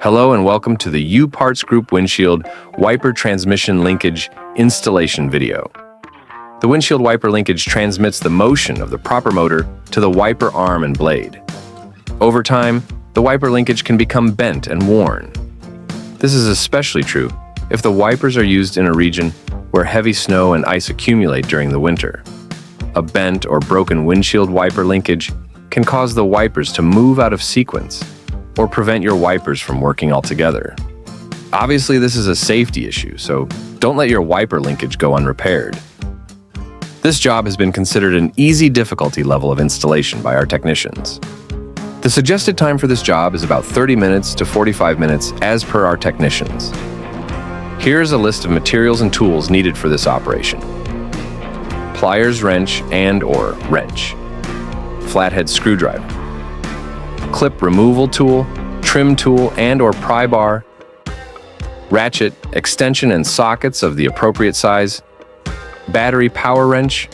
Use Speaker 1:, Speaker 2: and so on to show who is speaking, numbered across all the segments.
Speaker 1: Hello and welcome to the U-Parts Group Windshield Wiper Transmission Linkage installation video. The windshield wiper linkage transmits the motion of the proper motor to the wiper arm and blade. Over time, the wiper linkage can become bent and worn. This is especially true if the wipers are used in a region where heavy snow and ice accumulate during the winter. A bent or broken windshield wiper linkage can cause the wipers to move out of sequence or prevent your wipers from working altogether. Obviously, this is a safety issue, so don't let your wiper linkage go unrepaired. This job has been considered an easy difficulty level of installation by our technicians. The suggested time for this job is about 30 minutes to 45 minutes as per our technicians. Here's a list of materials and tools needed for this operation. Pliers wrench and/or wrench, flathead screwdriver, clip removal tool, trim tool and/or pry bar, ratchet, extension and sockets of the appropriate size, battery power wrench,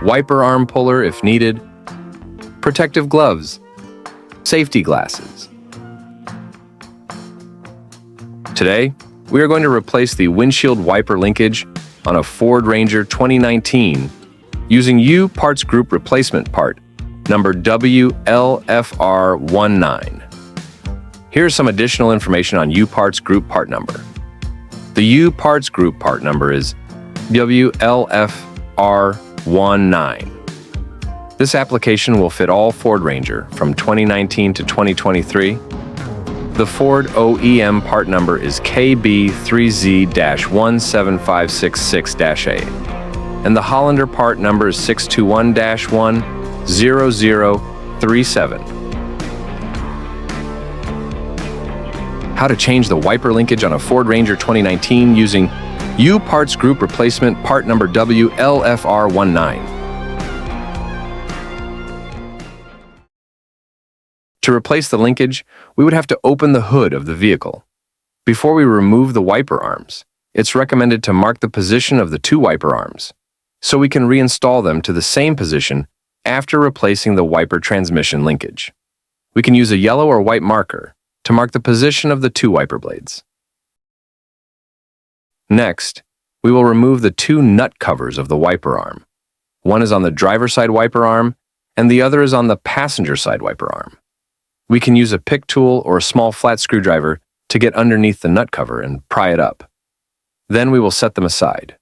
Speaker 1: wiper arm puller if needed, protective gloves, safety glasses. Today, we are going to replace the windshield wiper linkage on a Ford Ranger 2019 using U-Parts Group replacement part number WLFR19. Here's some additional information on U-Parts Group part number. The U-Parts Group part number is WLFR19. This application will fit all Ford Ranger from 2019 to 2023. The Ford OEM part number is KB3Z-17566-A, and the Hollander part number is 621-10037. How to change the wiper linkage on a Ford Ranger 2019 using U-Parts Group replacement part number WLFR19. To replace the linkage, we would have to open the hood of the vehicle. Before we remove the wiper arms, it's recommended to mark the position of the two wiper arms, so we can reinstall them to the same position after replacing the wiper transmission linkage. We can use a yellow or white marker to mark the position of the two wiper blades. Next, we will remove the two nut covers of the wiper arm. One is on the driver's side wiper arm, and the other is on the passenger side wiper arm. We can use a pick tool or a small flat screwdriver to get underneath the nut cover and pry it up. Then we will set them aside.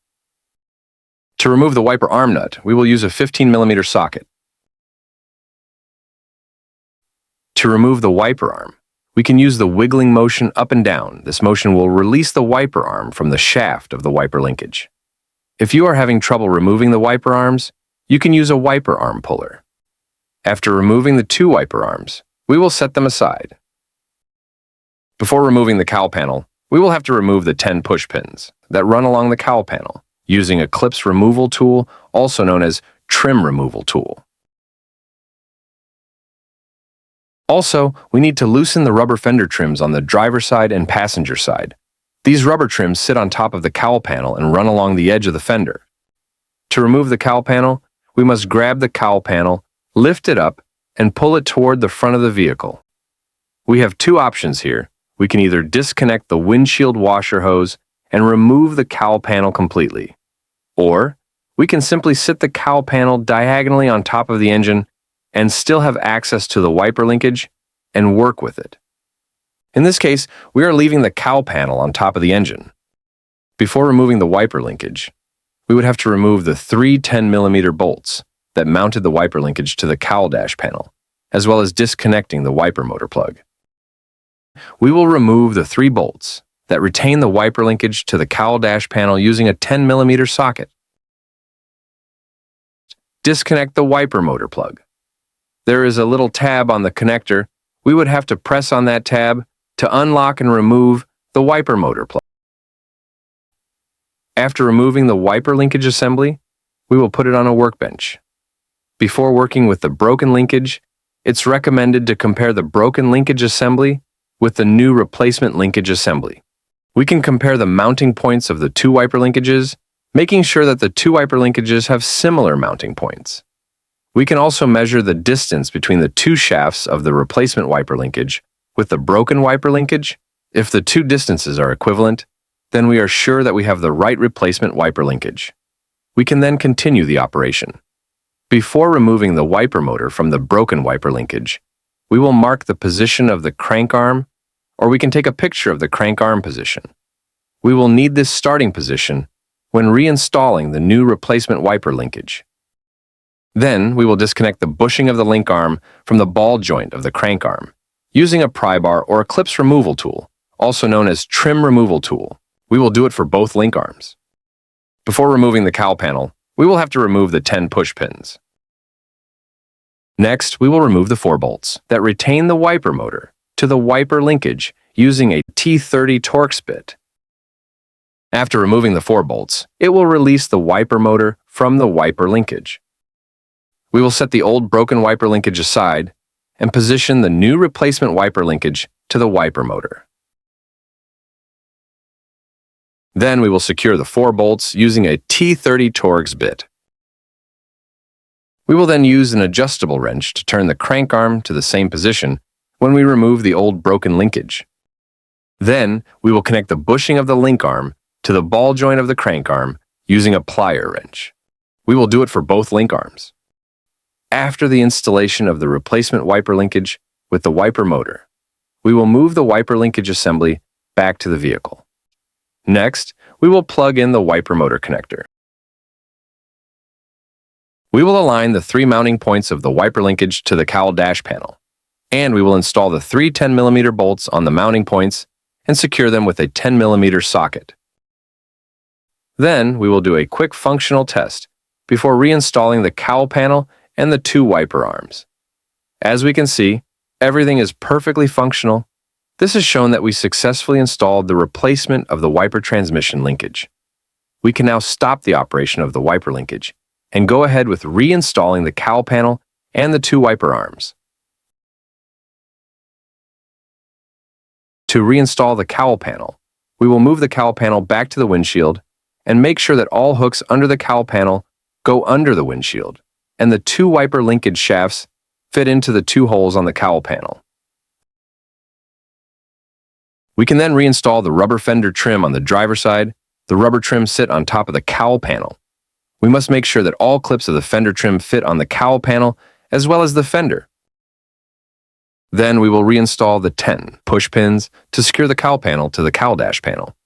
Speaker 1: To remove the wiper arm nut, we will use a 15mm socket. To remove the wiper arm, we can use the wiggling motion up and down. This motion will release the wiper arm from the shaft of the wiper linkage. If you are having trouble removing the wiper arms, you can use a wiper arm puller. After removing the two wiper arms, we will set them aside. Before removing the cowl panel, we will have to remove the 10 push pins that run along the cowl panel using a clips removal tool, also known as trim removal tool. Also, we need to loosen the rubber fender trims on the driver's side and passenger side. These rubber trims sit on top of the cowl panel and run along the edge of the fender. To remove the cowl panel, we must grab the cowl panel, lift it up, and pull it toward the front of the vehicle. We have two options here. We can either disconnect the windshield washer hose and remove the cowl panel completely, or we can simply sit the cowl panel diagonally on top of the engine and still have access to the wiper linkage and work with it. In this case, we are leaving the cowl panel on top of the engine. Before removing the wiper linkage, we would have to remove the three 10mm bolts that mounted the wiper linkage to the cowl dash panel, as well as disconnecting the wiper motor plug. We will remove the 3 bolts that retain the wiper linkage to the cowl dash panel using a 10mm socket. Disconnect the wiper motor plug. There is a little tab on the connector. We would have to press on that tab to unlock and remove the wiper motor plug. After removing the wiper linkage assembly, we will put it on a workbench. Before working with the broken linkage, it's recommended to compare the broken linkage assembly with the new replacement linkage assembly. We can compare the mounting points of the two wiper linkages, making sure that the two wiper linkages have similar mounting points. We can also measure the distance between the two shafts of the replacement wiper linkage With the broken wiper linkage, if the two distances are equivalent, then we are sure that we have the right replacement wiper linkage. We can then continue the operation. Before removing the wiper motor from the broken wiper linkage, we will mark the position of the crank arm, or we can take a picture of the crank arm position. We will need this starting position when reinstalling the new replacement wiper linkage. Then we will disconnect the bushing of the link arm from the ball joint of the crank arm using a pry bar or a clips removal tool, also known as trim removal tool. We will do it for both link arms. Before removing the cowl panel, we will have to remove the 10 push pins. Next, we will remove the 4 bolts that retain the wiper motor to the wiper linkage using a T30 Torx bit. After removing the 4 bolts, it will release the wiper motor from the wiper linkage. We will set the old broken wiper linkage aside and position the new replacement wiper linkage to the wiper motor. Then we will secure the 4 bolts using a T30 Torx bit. We will then use an adjustable wrench to turn the crank arm to the same position when we remove the old broken linkage. Then we will connect the bushing of the link arm to the ball joint of the crank arm using a plier wrench. We will do it for both link arms. After the installation of the replacement wiper linkage with the wiper motor, we will move the wiper linkage assembly back to the vehicle. Next, we will plug in the wiper motor connector. We will align the 3 mounting points of the wiper linkage to the cowl dash panel, and we will install the 3 10mm bolts on the mounting points and secure them with a 10mm socket. Then we will do a quick functional test before reinstalling the cowl panel and the 2 wiper arms. As we can see, everything is perfectly functional. This has shown that we successfully installed the replacement of the wiper transmission linkage. We can now stop the operation of the wiper linkage and go ahead with reinstalling the cowl panel and the 2 wiper arms. To reinstall the cowl panel, we will move the cowl panel back to the windshield and make sure that all hooks under the cowl panel go under the windshield, and the 2 wiper linkage shafts fit into the 2 holes on the cowl panel. We can then reinstall the rubber fender trim on the driver's side. The rubber trim sit on top of the cowl panel. We must make sure that all clips of the fender trim fit on the cowl panel as well as the fender. Then we will reinstall the 10 push pins to secure the cowl panel to the cowl dash panel.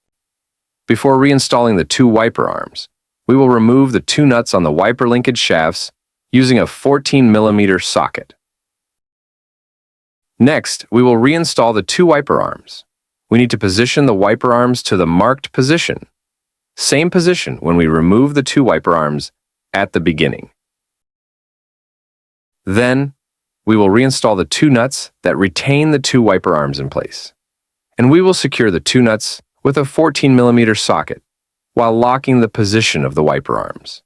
Speaker 1: Before reinstalling the 2 wiper arms, we will remove the 2 nuts on the wiper linkage shafts using a 14mm socket. Next, we will reinstall the 2 wiper arms. We need to position the wiper arms to the marked position. Same position when we remove the 2 wiper arms at the beginning. Then, we will reinstall the 2 nuts that retain the 2 wiper arms in place. And we will secure the 2 nuts with a 14mm socket while locking the position of the wiper arms.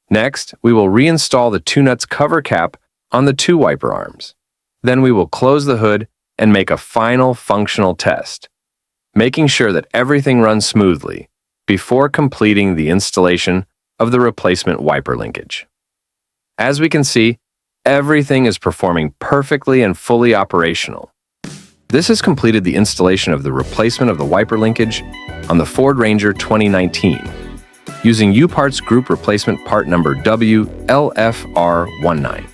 Speaker 1: Next, we will reinstall the 2 nuts cover cap on the 2 wiper arms. Then we will close the hood and make a final functional test, making sure that everything runs smoothly before completing the installation of the replacement wiper linkage. As we can see, everything is performing perfectly and fully operational. This has completed the installation of the replacement of the wiper linkage on the Ford Ranger 2019 using U-Parts Group replacement part number WLFR19.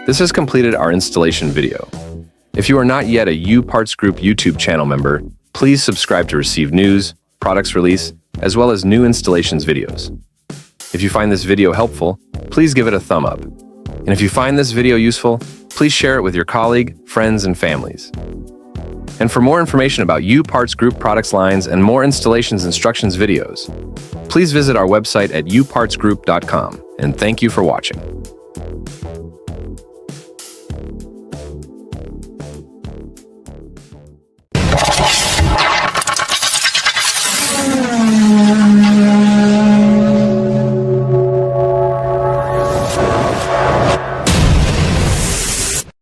Speaker 1: This has completed our installation video. If you are not yet a U-Parts Group YouTube channel member, please subscribe to receive news, products release, as well as new installations videos. If you find this video helpful, please give it a thumb up. And if you find this video useful, please share it with your colleague, friends, and families. And for more information about U-Parts Group products lines and more installations instructions videos, please visit our website at upartsgroup.com. And thank you for watching.